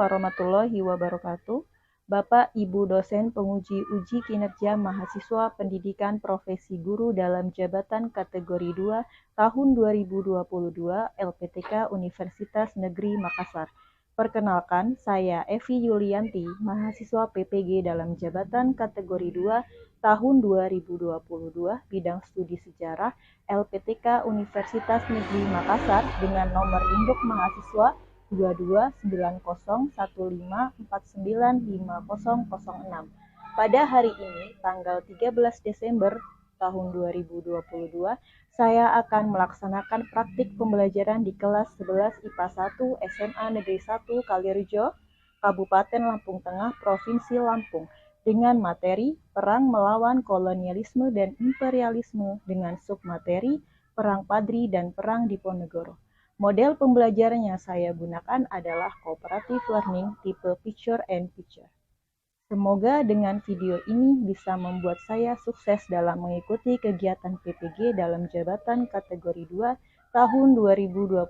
warahmatullahi wabarakatuh. Bapak, Ibu dosen penguji uji kinerja mahasiswa pendidikan profesi guru dalam jabatan kategori 2 tahun 2022 LPTK Universitas Negeri Makassar. Perkenalkan, saya Evi Yulianti, mahasiswa PPG dalam jabatan kategori 2 tahun 2022 bidang studi sejarah LPTK Universitas Negeri Makassar dengan nomor induk mahasiswa 229015495006. Pada hari ini, tanggal 13 Desember tahun 2022, saya akan melaksanakan praktik pembelajaran di kelas 11 IPA 1 SMA Negeri 1 Kalirejo, Kabupaten Lampung Tengah, Provinsi Lampung, dengan materi Perang Melawan Kolonialisme dan Imperialisme dengan submateri Perang Padri dan Perang Diponegoro. Model pembelajaran yang saya gunakan adalah Cooperative Learning tipe Picture and Picture. Semoga dengan video ini bisa membuat saya sukses dalam mengikuti kegiatan PPG dalam jabatan kategori 2 tahun 2022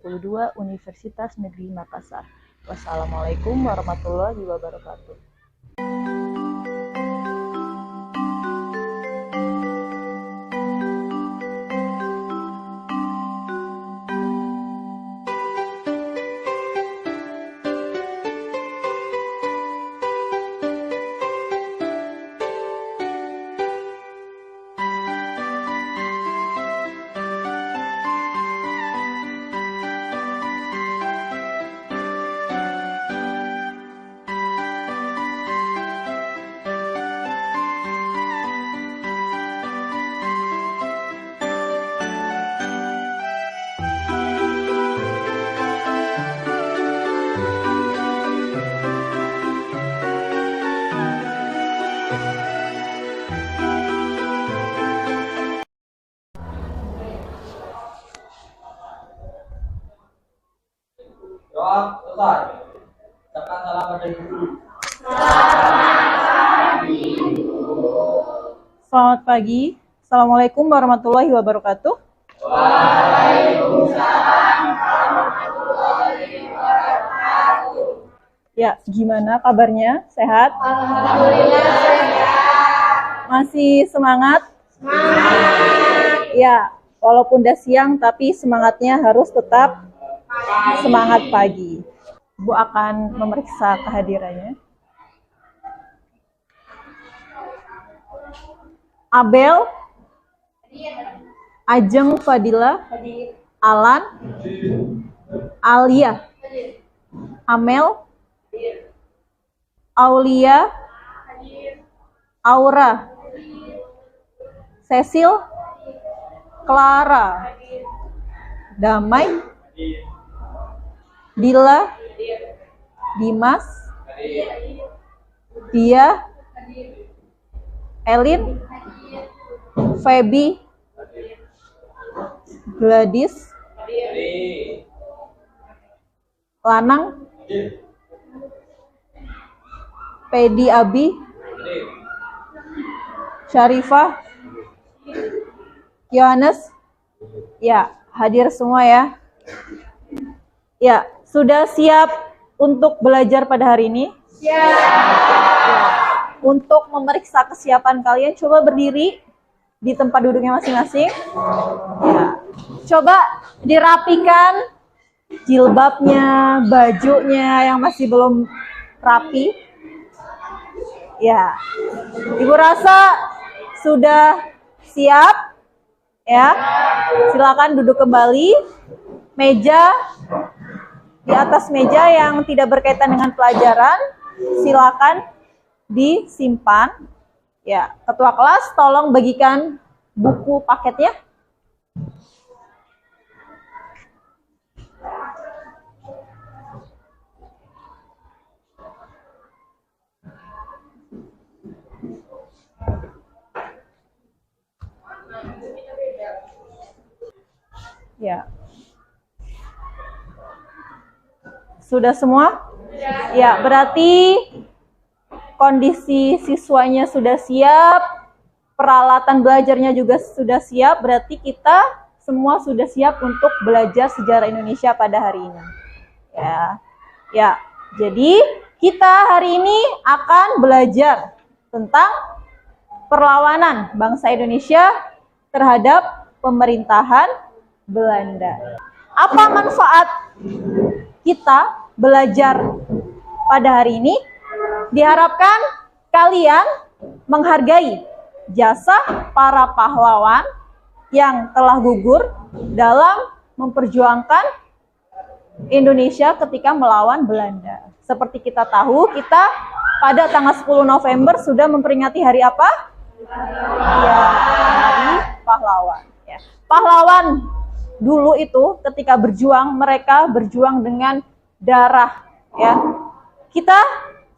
Universitas Negeri Makassar. Wassalamualaikum warahmatullahi wabarakatuh. Doa selesai. Ucapkan salam pada guru. Selamat pagi. Assalamualaikum warahmatullahi wabarakatuh. Waalaikumsalam warahmatullahi wabarakatuh. Ya, gimana kabarnya? Sehat? Alhamdulillah sehat. Masih semangat? Semangat. Ya, walaupun udah siang tapi semangatnya harus tetap semangat pagi. Bu akan memeriksa kehadirannya. Abel, Ajeng Fadila, Alan, Alia, Amel, Aulia, Aura, Cecil, Clara, Damai, Dila, Dimas, Dia, Elin, Feby, Gladys, Lanang, Pedi Abi, Syarifah, Yohanes. Ya, hadir semua ya. Ya, sudah siap untuk belajar pada hari ini? Siap. Ya. Untuk memeriksa kesiapan kalian, coba berdiri di tempat duduknya masing-masing. Ya. Coba dirapikan jilbabnya, bajunya yang masih belum rapi. Ya. Ibu rasa sudah siap? Ya. Silakan duduk kembali. Meja di atas meja yang tidak berkaitan dengan pelajaran, silakan disimpan. Ya, ketua kelas tolong bagikan buku paketnya. Ya. Sudah semua? Ya, berarti kondisi siswanya sudah siap, peralatan belajarnya juga sudah siap, berarti kita semua sudah siap untuk belajar sejarah Indonesia pada hari ini. Ya. Jadi kita hari ini akan belajar tentang perlawanan bangsa Indonesia terhadap pemerintahan Belanda. Apa manfaat kita belajar pada hari ini? Diharapkan kalian menghargai jasa para pahlawan yang telah gugur dalam memperjuangkan Indonesia ketika melawan Belanda. Seperti kita tahu, kita pada tanggal 10 November sudah memperingati hari apa? Ya, hari pahlawan. Ya. Pahlawan dulu itu ketika berjuang, mereka berjuang dengan darah. Ya. Kita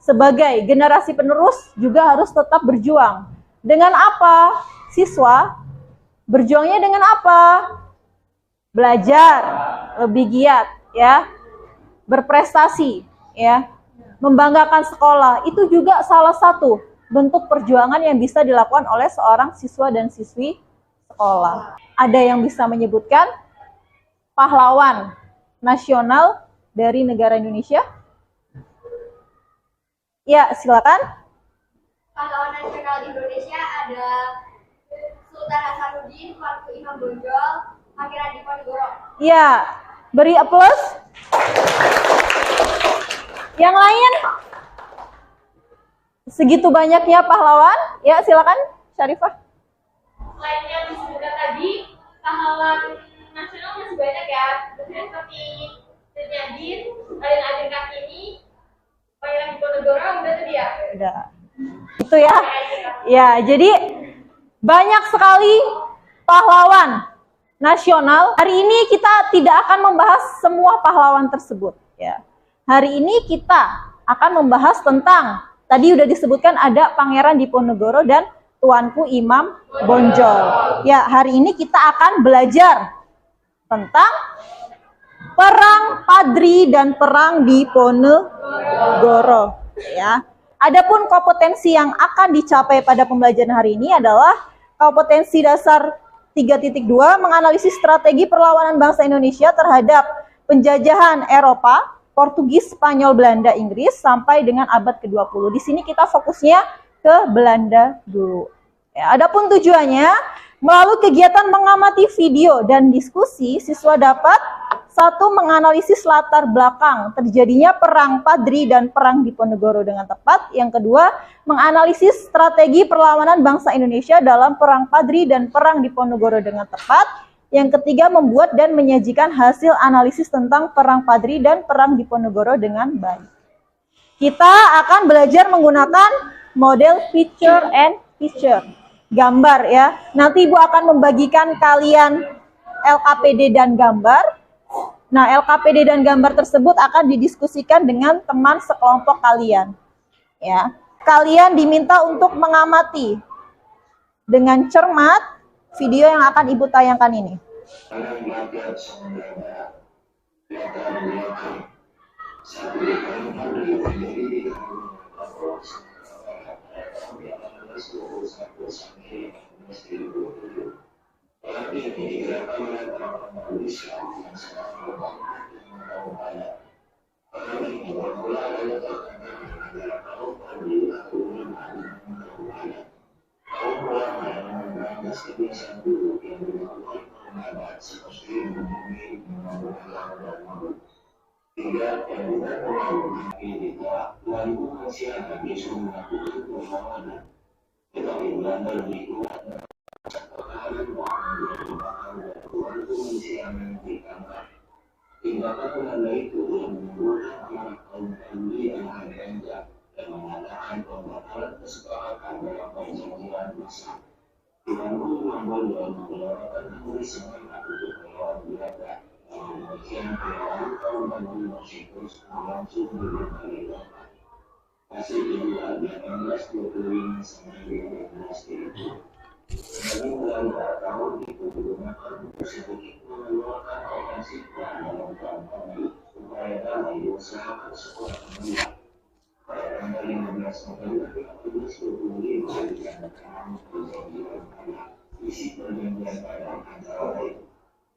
sebagai generasi penerus juga harus tetap berjuang. Dengan apa? Siswa berjuangnya dengan apa? Belajar, lebih giat, ya, berprestasi, ya, membanggakan sekolah. Itu juga salah satu bentuk perjuangan yang bisa dilakukan oleh seorang siswa dan siswi sekolah. Ada yang bisa menyebutkan pahlawan nasional dari negara Indonesia? Ya, silakan. Pahlawan nasional Indonesia ada Sultan Hasanuddin, Marko Imam Bonjol, Pangeran Diponegoro. Ya, beri aplaus. Yang lain? Segitu banyaknya pahlawan. Ya, silakan, Syarifah. Selain yang disebutkan tadi, pahlawan nasional masih banyak ya. Misalnya seperti Nyadin, Raden Ajeng Kartini, Pangeran Diponegoro, udah tadi ya? Udah. Itu ya. Ya, jadi banyak sekali pahlawan nasional. Hari ini kita tidak akan membahas semua pahlawan tersebut, ya. Hari ini kita akan membahas tentang, tadi udah disebutkan ada Pangeran Diponegoro dan Tuanku Imam Bonjol. Ya, hari ini kita akan belajar tentang Perang Padri dan Perang Diponegoro, ya. Adapun kompetensi yang akan dicapai pada pembelajaran hari ini adalah kompetensi dasar 3.2, menganalisis strategi perlawanan bangsa Indonesia terhadap penjajahan Eropa, Portugis, Spanyol, Belanda, Inggris sampai dengan abad ke-20. Di sini kita fokusnya ke Belanda dulu. Ya, adapun tujuannya, melalui kegiatan mengamati video dan diskusi, siswa dapat satu, menganalisis latar belakang terjadinya Perang Padri dan Perang Diponegoro dengan tepat. Yang kedua, menganalisis strategi perlawanan bangsa Indonesia dalam Perang Padri dan Perang Diponegoro dengan tepat. Yang ketiga, membuat dan menyajikan hasil analisis tentang Perang Padri dan Perang Diponegoro dengan baik. Kita akan belajar menggunakan model picture and picture, gambar, ya. Nanti Ibu akan membagikan kalian LKPD dan gambar. Nah, LKPD dan gambar tersebut akan didiskusikan dengan teman sekelompok kalian. Ya, kalian diminta untuk mengamati dengan cermat video yang akan Ibu tayangkan ini.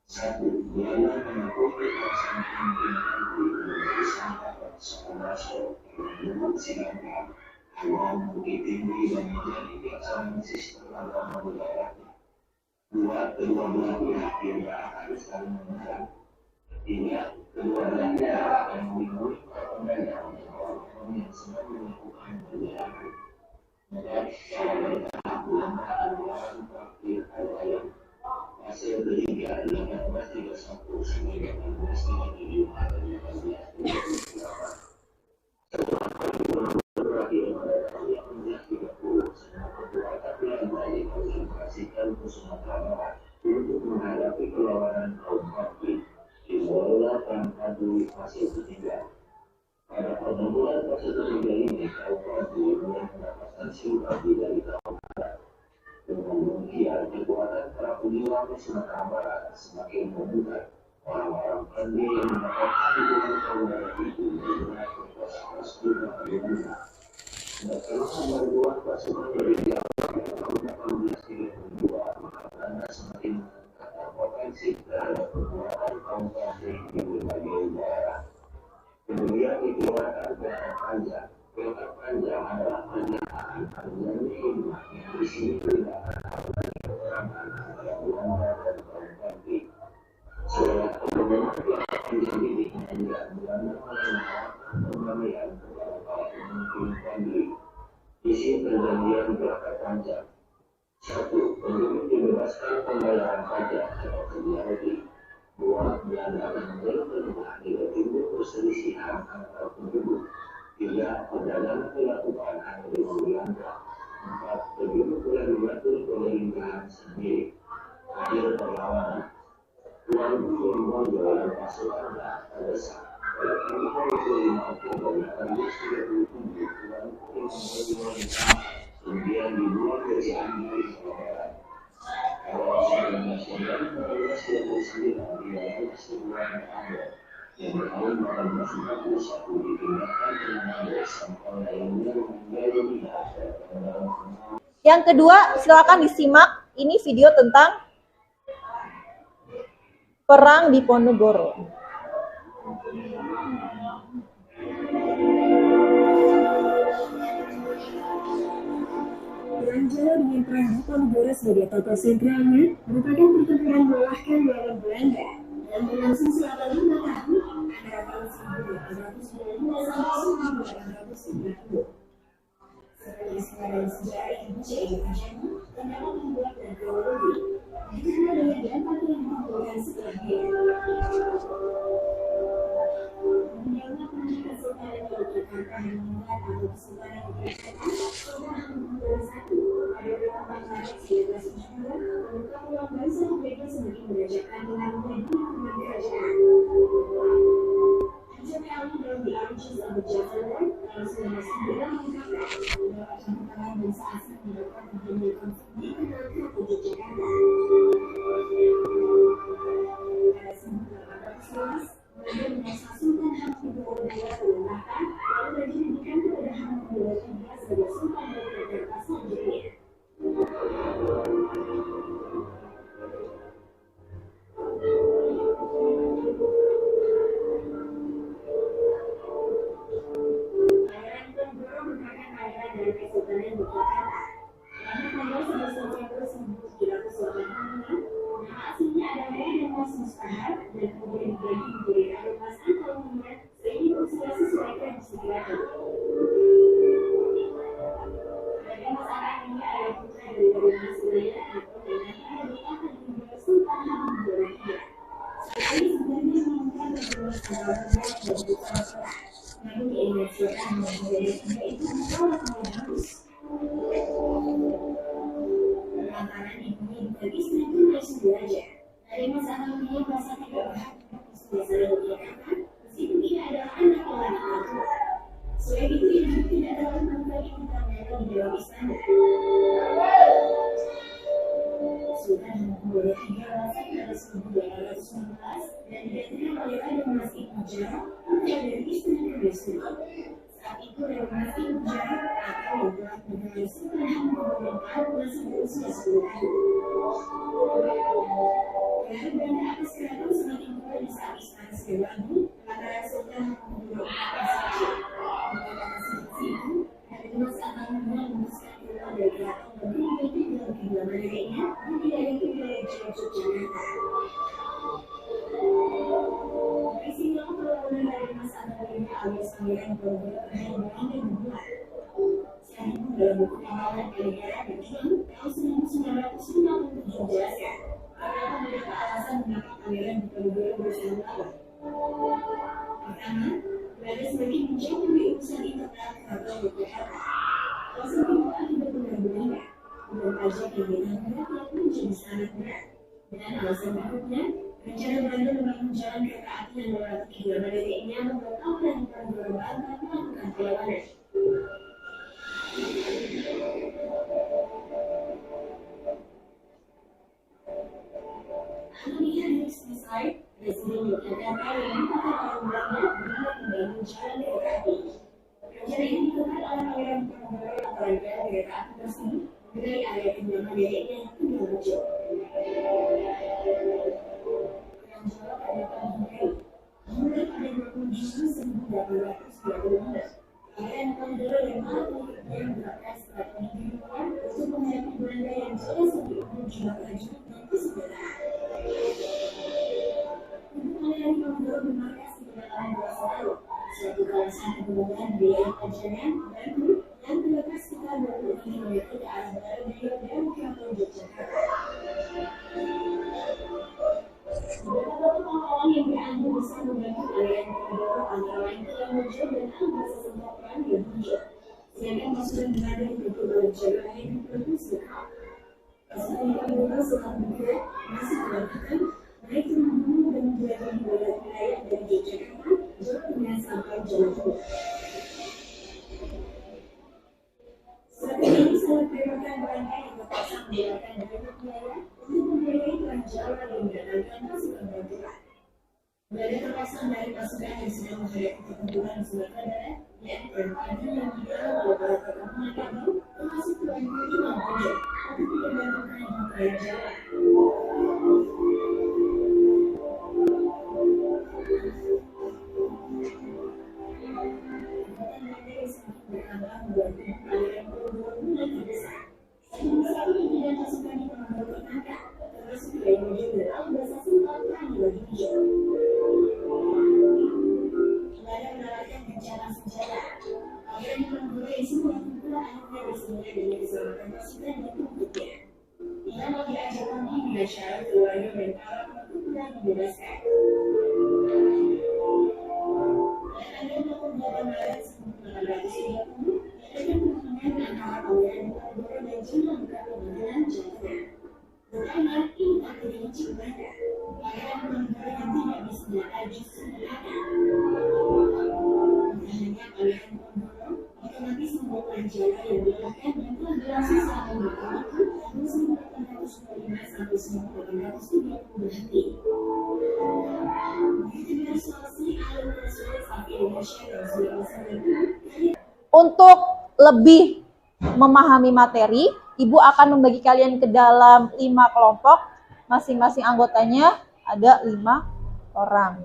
Satu, biaya menempuh pelaksanaan pemerintahan menjadi sangat sekolah menurut Singapura awal bukit tinggi dan menjadi pelaksanaan sistem agama budaya. Dua, kedua belah pihak tidak akan saling menentang. Tiga, kedua belah pihak akan melindungi perpendayaan orang yang sedang melakukan perjalanan. Empat, secara bertahap penambahan anggaran praktik ayat. Hasil ketiga 1831 sampai 1837 atau 1838. Setelah perjuangan berakhir pada tahun 1830, Senat Perbuatan Belanda dikonsentrasikan ke Sumatera Barat untuk menghadapi perlawanan kaum Parti. Dimulailah perang Padu fase ketiga. Pada pertempuran fase ketiga ini, kaum Parti mulai mendapatkan simpati dari kaum Barat. Dengan demikian, kekuatan para pejuang di Sumatera Barat semakin membuka. Orang-orang Pandi yang mendapatkan dukungan kaum Barat itu bergerak ke pos-pos juga berguna. Setelah berbuat pasukan dari awal tahun 1832, maka Belanda semakin meningkatkan potensi terhadap perbuatan kaum Pandi di berbagai daerah. Kemudian dikeluarkan Perda Panjang. Perda Panjang adalah pernyataan perjanjian hikmah yang di sini tidak ada peperangan antara Belanda dan kaum Pandi. Setelah pengumuman Perda Panjang ini, Belanda mulai menawarkan perdamaian kepada para pemimpin Pandi. Isi perjanjian Perda Panjang. Satu, penduduk dibebaskan pembayaran pajak atau kerja lagi. Dua, Belanda akan memberi rumah jika timbul perselisihan antar penduduk. Tiga, perdagangan dilakukan hanya dengan Belanda. Empat, penduduk boleh mengatur pemerintahan sendiri. Akhir perlawanan. Tuan Guru Monjo dan pasukan terdesak. Pada tanggal 25 Oktober 1837, Tuan Guru memberi pemerintahan kemudian dibuat dari Cianjur, Jawa Barat. Pada 1929, dia sebuah Ambon yang tahun 1841 dipindahkan ke Manado sampai akhirnya menjadi wilayah. Yang kedua, silakan disimak. Ini video tentang Perang Diponegoro. Beranjak dengan Perang Diponegoro sebagai tokoh sentralnya merupakan pertempuran melelahkan melawan Belanda yang berlangsung selama 5 tahun antara tahun 1890 sampai 1890. Sebagai sejarah sejarah yang terjadi dan dapat membuat kronologi dikenal dengan dampak yang ditimbulkan setelahnya. Menjaga pendidikan kesultanan Yogyakarta yang meningkat atau kesultanan Yogyakarta tahun 1901 pada 24 Maret 1970 membuka peluang bangsa berbeda sebagai mengajakkan dilakukan di kerajaan. Ancaman awal dalam The Arches of the Jefferson tahun 1909 mengungkapkan bahwa pertempuran bangsa asing menyebabkan terjadinya konflik di Yogyakarta. Pada 1811, Belanda menyasar Sultan Hamengkubuwono II Kelembatan lalu dijadikan kepada Hamengkubuwono III sebagai Sultan Yogyakarta selanjutnya. Pangeran Diponegoro merupakan pangeran dari Kesultanan Yogyakarta. Pada tanggal 11 September 1786, nama aslinya adalah Raden Mas Mustahar dan kemudian diganti menjadi Raden Mas Antoninya seiring usia sesuai tradisi keraton. Raden Mas Antoninya adalah putra dari Raden Mas Suraya atau nantinya merupakan ibunda Sultan Hamengkubuwono III. Saat ini sebenarnya mengumumkan Raden Mas Antoninya dan putra perang. Namun di Indonesia Hamengkubuwono III itu ditolak oleh Harus. Lantaran ibunya bukan istri pun langsung belajar. Raden Mas Antoninya merasa tidak berhak untuk istri Yogyakarta meskipun ia adalah anak laki-laki tua. Selain itu, ia juga tidak dapat membagi putranya di dalam istana. Sultan Hamengkubuwono III wafat pada 1219 dan digantikan oleh Raden Mas Ibnu Jarot, putra dari istri Raden Suli. Saat itu regulasi ujian atau yang telah berlangsung dalam pemerintah masih berusia 10 tahun. Pengaruh Belanda atas keraton semakin kuat di saat istana Siliwangi lantaran Sultan Hamengkubuwono IV. Itu dari masa Hamengkubuwono memutuskan keluar dari keraton dan mengikuti dalam kedua negaranya di wilayah wilayah Yogyakarta. Peristiwa perlawanan dari masa Belanda alias Pangeran Ponorogo yang Belanda membuat. Selain itu dalam buku pahlawan kenegaraan berjuang tahun 1957 menjelaskan beberapa beberapa alasan mengapa Pangeran Ponorogo berusaha melawan. Pertama, Belanda semakin menjauh dari urusan internal keraton Yogyakarta. Alasan kedua akibat pengaruh Belanda, belum pajak yang ditanggung menjadi sangat berat. Dan alasan berikutnya, rencana Belanda membangun jalan kereta api yang melewati kedua negaranya membuat Pangeran Ponorogo bangga melakukan perlawanan. Demikian di selesai, Presiden Yogyakarta meminta para Belanda untuk membangun jalan kereta api. Rencana ini dilakukan oleh Pangeran Ponorogo yang merangkaian kereta api tersebut dari area kedua negaranya yang tinggal muncul. Mulai pada 20 Juni 1826, Pangeran Ponorogo dan para pengikutnya menerapkan strategi militer untuk menghadapi Belanda yang jelas lebih unggul jumlah prajurit dan kesenjataan. Untuk Pangeran Ponorogo bermarkas di belakang Bawah Laut, suatu kawasan pegunungan di wilayah Pajajaran, Bandung, yang terletak sekitar 20 km ke arah barat daya dari Keraton Yogyakarta. Beberapa pahlawan yang diambil bisa membantu Pangeran Ponorogo antara lain Tuan Mojo dan anggota sesempat perang yang muncul. Sedangkan pasukan Belanda dibentuk oleh Jenderal Hendrik Perkins de Klerk. Pasukan Ponorogo setelah bergerak masih melakukan naik turun gunung dan menjadi wilayah dari Yogyakarta, Jawa Tengah sampai Jawa Timur. Strategi ini sangat diperlukan Belanda yang terpaksa menggunakan banyak biaya untuk membiayai perang Jawa dan mendatangkan pasukan bantuan. Belanda terpaksa menarik pasukan yang sedang menghadapi pertempuran di Sumatera Barat, yakni perang Pandan yang digalang oleh para tokoh Minangkabau, termasuk Tuan Guru Imam Bonjol, untuk diperbantukan di perang Jawa. Untuk lebih memahami materi, Ibu akan membagi kalian ke dalam 5 kelompok. Masing-masing anggotanya ada 5 orang.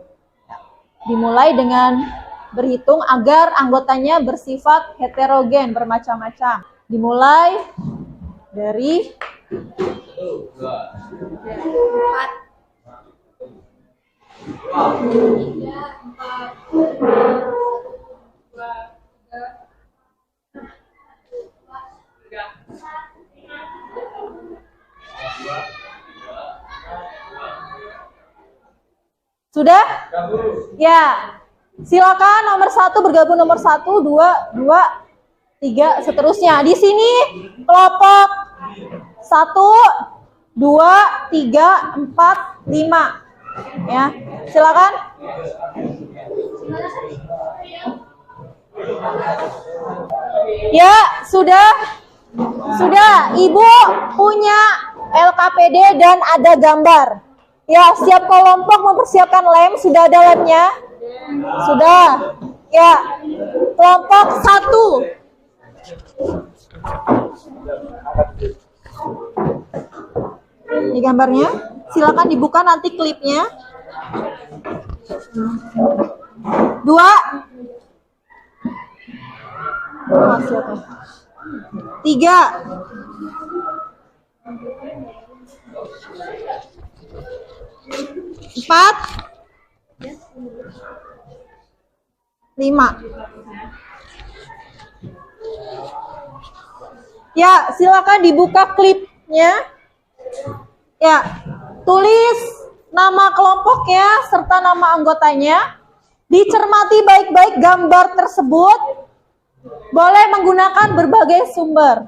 Dimulai dengan berhitung agar anggotanya bersifat heterogen, bermacam-macam. Dimulai dari 4. Sudah? Ya. Silakan nomor 1 bergabung nomor 1, 2, 3, seterusnya. Di sini kelompok 1, 2, 3, 4, 5. Ya. Silakan. Ya, sudah. Sudah, Ibu punya LKPD dan ada gambar. Ya, setiap kelompok mempersiapkan lem, sudah ada lemnya? Sudah. Ya, kelompok 1. Ini gambarnya. Silakan dibuka nanti klipnya. 2. Siapa? 3. 4. 5. Ya, silakan dibuka klipnya. Ya, tulis nama kelompoknya serta nama anggotanya. Dicermati baik-baik gambar tersebut. Boleh menggunakan berbagai sumber.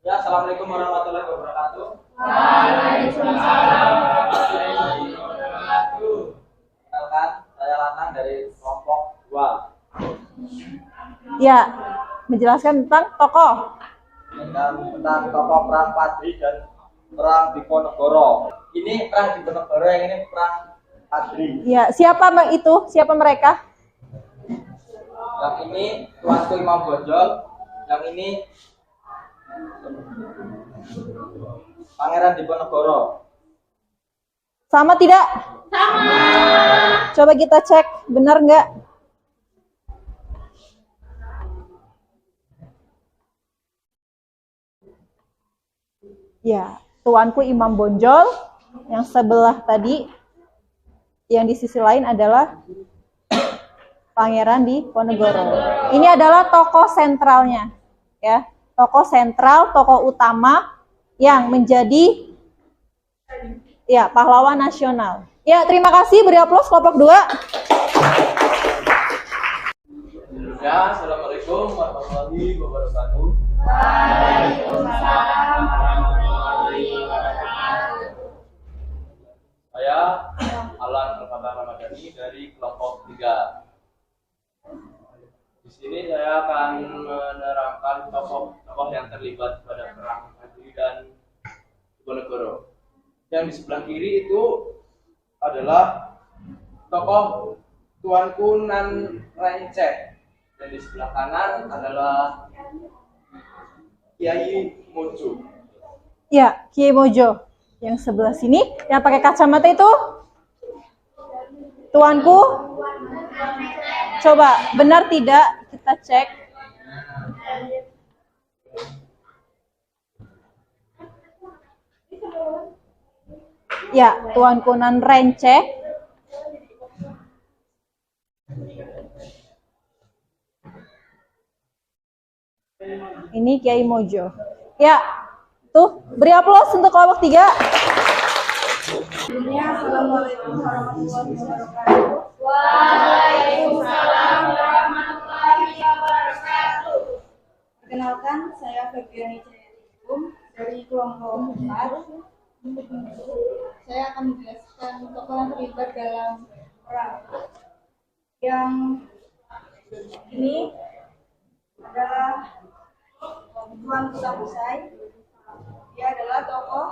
Ya, assalamualaikum warahmatullahi wabarakatuh. Waalaikumsalam. Perkenalkan, saya Lanang dari kelompok 2. Ya, menjelaskan tentang tokoh. Tentang tokoh perang Padri dan perang Diponegoro. Ini perang Diponegoro, yang ini perang Padri. Ya, siapa itu? Siapa mereka? Yang ini Tuanku Imam Bonjol, yang ini Pangeran Diponegoro. Sama tidak? Sama. Coba kita cek, benar nggak? Ya, Tuanku Imam Bonjol, yang sebelah tadi, yang di sisi lain adalah Pangeran Diponegoro. Ini adalah tokoh sentralnya, ya, tokoh sentral, tokoh utama yang menjadi pahlawan nasional. Ya, terima kasih. Beri aplaus kelompok 2. Ya, assalamualaikum warahmatullahi wabarakatuh. Waalaikumsalam warahmatullahi wabarakatuh. Saya Alan Al-Fatah Ramadhani dari kelompok 3. Di sini saya akan menerangkan tokoh-tokoh yang terlibat pada perang Padri dan Diponegoro. Yang di sebelah kiri itu adalah tokoh Tuanku Nan Renceh, dan di sebelah kanan adalah Kiai Mojo. Ya, Kiai Mojo. Yang sebelah sini, yang pakai kacamata itu tuanku. Coba, benar tidak? Kita cek. Ya, tuanku Nan Renceh. Ini Kiai Mojo. Ya, tuh, beri aplaus untuk kelompok 3. Assalamualaikum warahmatullahi wabarakatuh. Waalaikumsalam warahmatullahi wabarakatuh. Perkenalkan, saya Febriani Jayadikum dari kelompok 4. Saya akan menjelaskan tokoh yang terlibat dalam perang. Yang ini adalah Tuan Kuta Busai. Dia adalah tokoh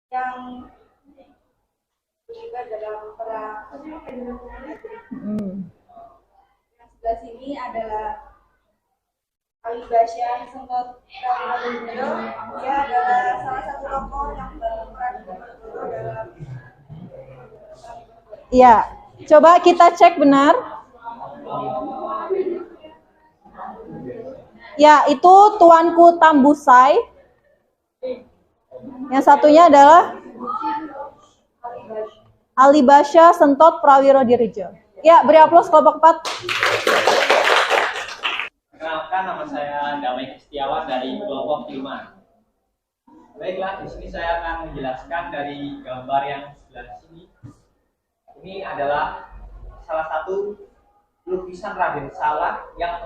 yang terlibat dalam perang. Yang sebelah sini adalah Ali Basya Sentot Ramadhanio. Dia adalah salah satu tokoh yang berperan dalam. Ya, coba kita cek benar. Ya, itu Tuanku Tambusai. Yang satunya adalah Ali Basya Sentot Prawiro Dirijo. Ya, beri aplaus kelompok 4. Perkenalkan, nama saya Damai Setiawan dari kelompok 5. Baiklah, di sini saya akan menjelaskan dari gambar yang sebelah sini. Ini adalah salah satu lukisan Raden Saleh yang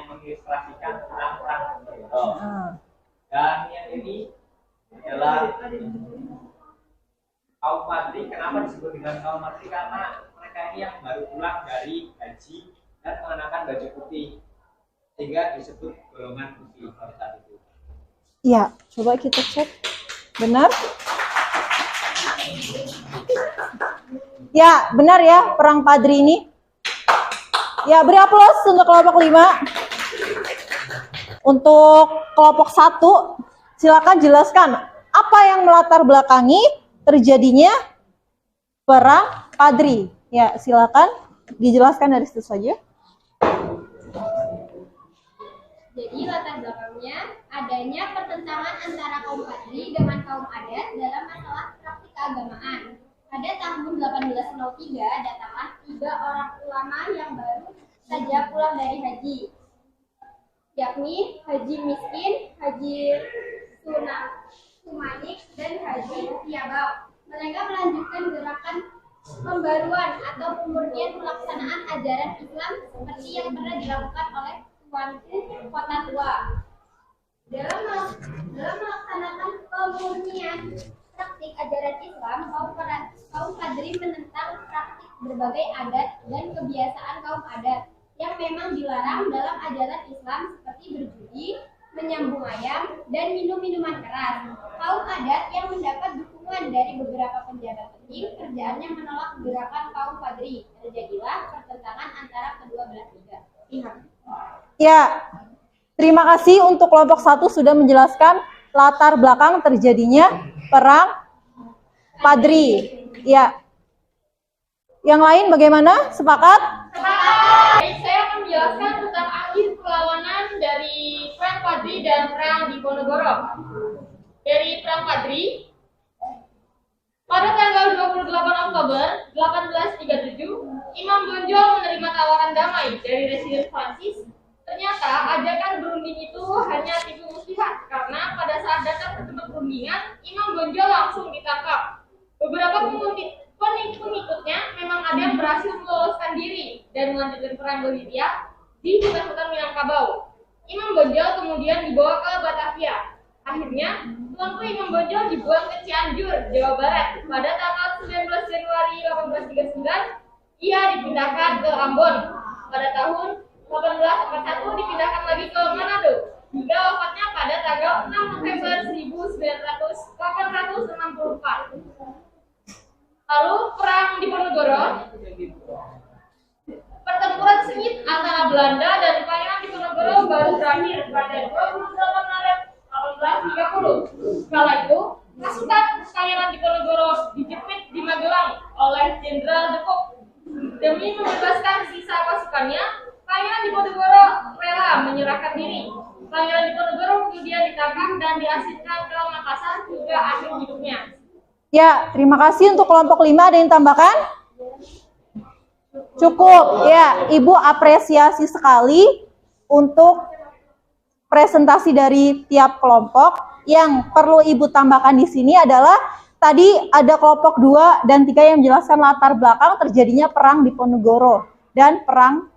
mengilustrasikan tentang perang Diponegoro. Dan yang ini adalah kaum Padri. Kenapa disebut dengan kaum Padri? Karena mereka ini yang baru pulang dari haji dan mengenakan baju putih, sehingga disebut golongan putih pada saat itu. Ya, coba kita cek. Benar? Ya, benar ya, perang Padri ini. Ya, beri aplaus untuk kelompok 5. Untuk kelompok 1, silakan jelaskan apa yang melatar belakangi terjadinya perang Padri. Ya, silakan dijelaskan dari situ saja. Jadi latar belakangnya adanya pertentangan antara kaum Padri dengan kaum adat dalam masalah praktik keagamaan. Pada tahun 1803 datanglah 3 orang ulama yang baru saja pulang dari haji, yakni Haji Miskin, Haji Sumanik, dan Haji Tiabau. Mereka melanjutkan gerakan pembaruan atau pemurnian pelaksanaan ajaran Islam seperti yang pernah dilakukan oleh Tuanku Kota Tua. Dalam melaksanakan pemurnian praktik ajaran Islam, kaum Padri menentang praktik berbagai adat dan kebiasaan kaum adat yang memang dilarang dalam ajaran Islam seperti berjudi, menyambung ayam, dan minum minuman keras. Kaum adat yang mendapat dukungan dari beberapa penjabat penting kerjaannya menolak gerakan kaum Padri. Terjadilah pertentangan antara kedua belah pihak. Ya, terima kasih untuk kelompok 1 sudah menjelaskan latar belakang terjadinya perang Padri. Ya. Yang lain bagaimana? Sepakat? Baik, saya akan menjelaskan tentang akhir perlawanan dari perang Padri dan perang Diponegoro. Dari perang Padri, pada tanggal 28 Oktober 1837, Imam Bonjol menerima tawaran damai dari Residen Prancis. Ternyata ajakan berunding itu hanya tipu muslihat karena pada saat datang ke tempat perundingan, Imam Bonjol langsung ditangkap. Beberapa pengikutnya memang ada yang berhasil meloloskan diri dan melanjutkan perang gerilya di hutan-hutan Minangkabau. Imam Bonjol kemudian dibawa ke Batavia. Akhirnya, tuanku Imam Bonjol dibuang ke Cianjur, Jawa Barat. Pada tanggal 19 Januari 1839, ia dipindahkan ke Ambon. Pada tahun 1841 dipindahkan lagi ke Manado. Hingga wafatnya pada tanggal 6 November 1864. Lalu perang Diponegoro. Pertempuran sengit antara Belanda dan Pangeran Diponegoro baru berakhir pada 28 Maret 1830. Kala itu, pasukan Pangeran Diponegoro dijepit di Magelang oleh Jenderal De Kock. Demi membebaskan sisa pasukannya, Pangeran Diponegoro rela menyerahkan diri. Pangeran Diponegoro kemudian ditangkap dan diasingkan ke Makassar hingga akhir hidupnya. Ya, terima kasih untuk kelompok 5. Ada yang tambahkan? Cukup. Ya, Ibu apresiasi sekali untuk presentasi dari tiap kelompok. Yang perlu Ibu tambahkan di sini adalah tadi ada kelompok 2 dan 3 yang menjelaskan latar belakang terjadinya perang Diponegoro dan perang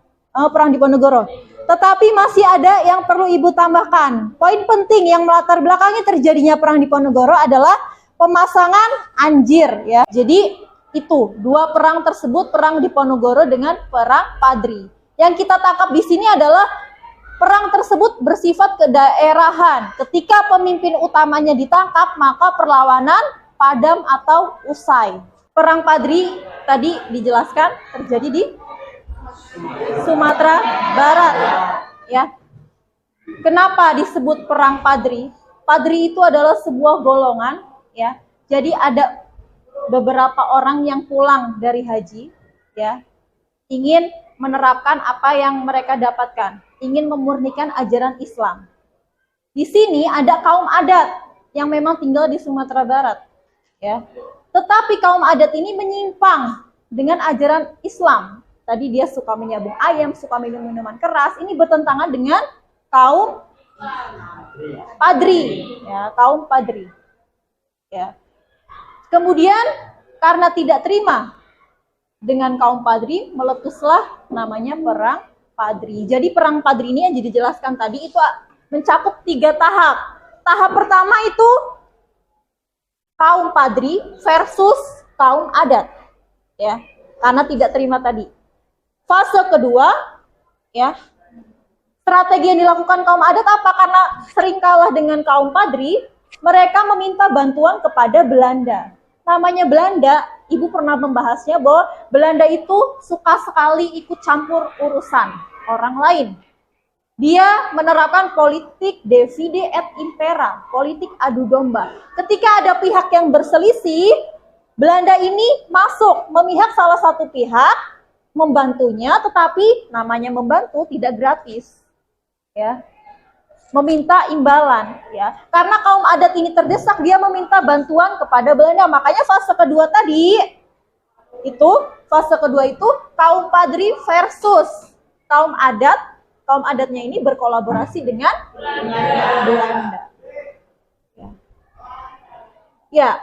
Diponegoro. Tetapi masih ada yang perlu Ibu tambahkan. Poin penting yang melatar belakangi terjadinya perang Diponegoro adalah pemasangan anjir, ya. Jadi itu 2 perang tersebut, perang Diponegoro dengan perang Padri. Yang kita tangkap di sini adalah perang tersebut bersifat kedaerahan. Ketika pemimpin utamanya ditangkap, maka perlawanan padam atau usai. Perang Padri tadi dijelaskan terjadi di Sumatera Barat, ya. Kenapa disebut perang Padri? Padri itu adalah sebuah golongan, ya. Jadi ada beberapa orang yang pulang dari haji, ya, ingin menerapkan apa yang mereka dapatkan, ingin memurnikan ajaran Islam. Di sini ada kaum adat yang memang tinggal di Sumatera Barat, ya. Tetapi kaum adat ini menyimpang dengan ajaran Islam. Tadi dia suka menyabung ayam, suka minum minuman keras. Ini bertentangan dengan kaum Padri, ya, kaum Padri, ya. Kemudian karena tidak terima dengan kaum Padri, meletuslah namanya perang Padri. Jadi perang Padri ini yang dijelaskan tadi itu mencakup 3 tahap. Tahap pertama itu kaum Padri versus kaum adat, ya, karena tidak terima tadi. Fase kedua, ya, strategi yang dilakukan kaum adat apa? Karena sering kalah dengan kaum Padri, mereka meminta bantuan kepada Belanda. Namanya Belanda, Ibu pernah membahasnya bahwa Belanda itu suka sekali ikut campur urusan orang lain. Dia menerapkan politik divide et impera, politik adu domba. Ketika ada pihak yang berselisih, Belanda ini masuk memihak salah satu pihak, membantunya, tetapi namanya membantu tidak gratis, ya, meminta imbalan, ya, karena kaum adat ini terdesak, dia meminta bantuan kepada Belanda. Makanya fase kedua tadi itu, fase kedua itu kaum Padri versus kaum adat. Kaum adatnya ini berkolaborasi dengan Belanda. Ya,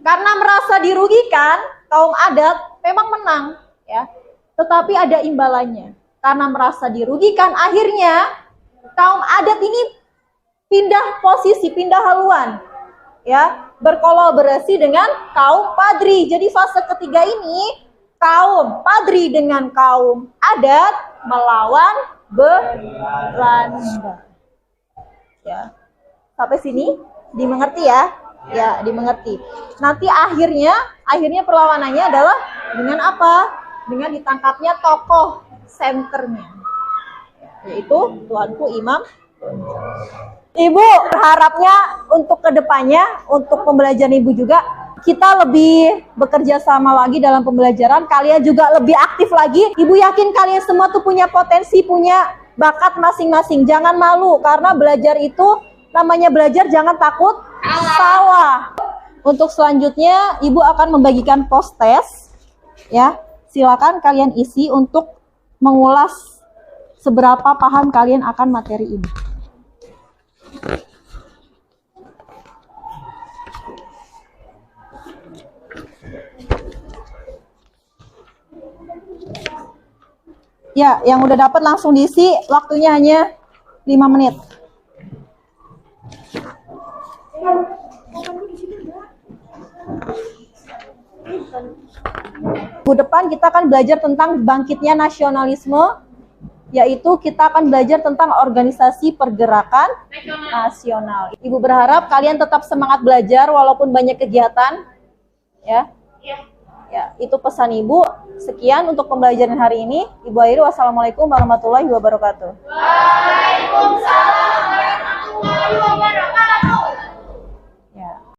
karena merasa dirugikan, kaum adat memang menang, ya. Tetapi ada imbalannya. Karena merasa dirugikan, akhirnya kaum adat ini pindah posisi, pindah haluan, ya, berkolaborasi dengan kaum Padri. Jadi fase ketiga ini kaum Padri dengan kaum adat melawan Belanda. Ya, sampai sini dimengerti ya? Ya, dimengerti. Nanti akhirnya perlawanannya adalah dengan apa? Dengan ditangkapnya tokoh senternya, yaitu tuanku Imam. Ibu berharapnya untuk kedepannya, untuk pembelajaran Ibu juga, kita lebih bekerja sama lagi dalam pembelajaran. Kalian juga lebih aktif lagi. Ibu yakin kalian semua tuh punya potensi, punya bakat masing-masing. Jangan malu, karena belajar itu namanya belajar, jangan takut salah. Untuk selanjutnya, Ibu akan membagikan post test, ya. Silakan kalian isi untuk mengulas seberapa paham kalian akan materi ini? Ya, yang udah dapat langsung diisi, waktunya hanya 5 menit. Minggu depan kita akan belajar tentang bangkitnya nasionalisme, yaitu kita akan belajar tentang organisasi pergerakan nasional. Ibu berharap kalian tetap semangat belajar walaupun banyak kegiatan, ya. Ya, itu pesan Ibu. Sekian untuk pembelajaran hari ini. Ibu akhiri, wassalamualaikum warahmatullahi wabarakatuh.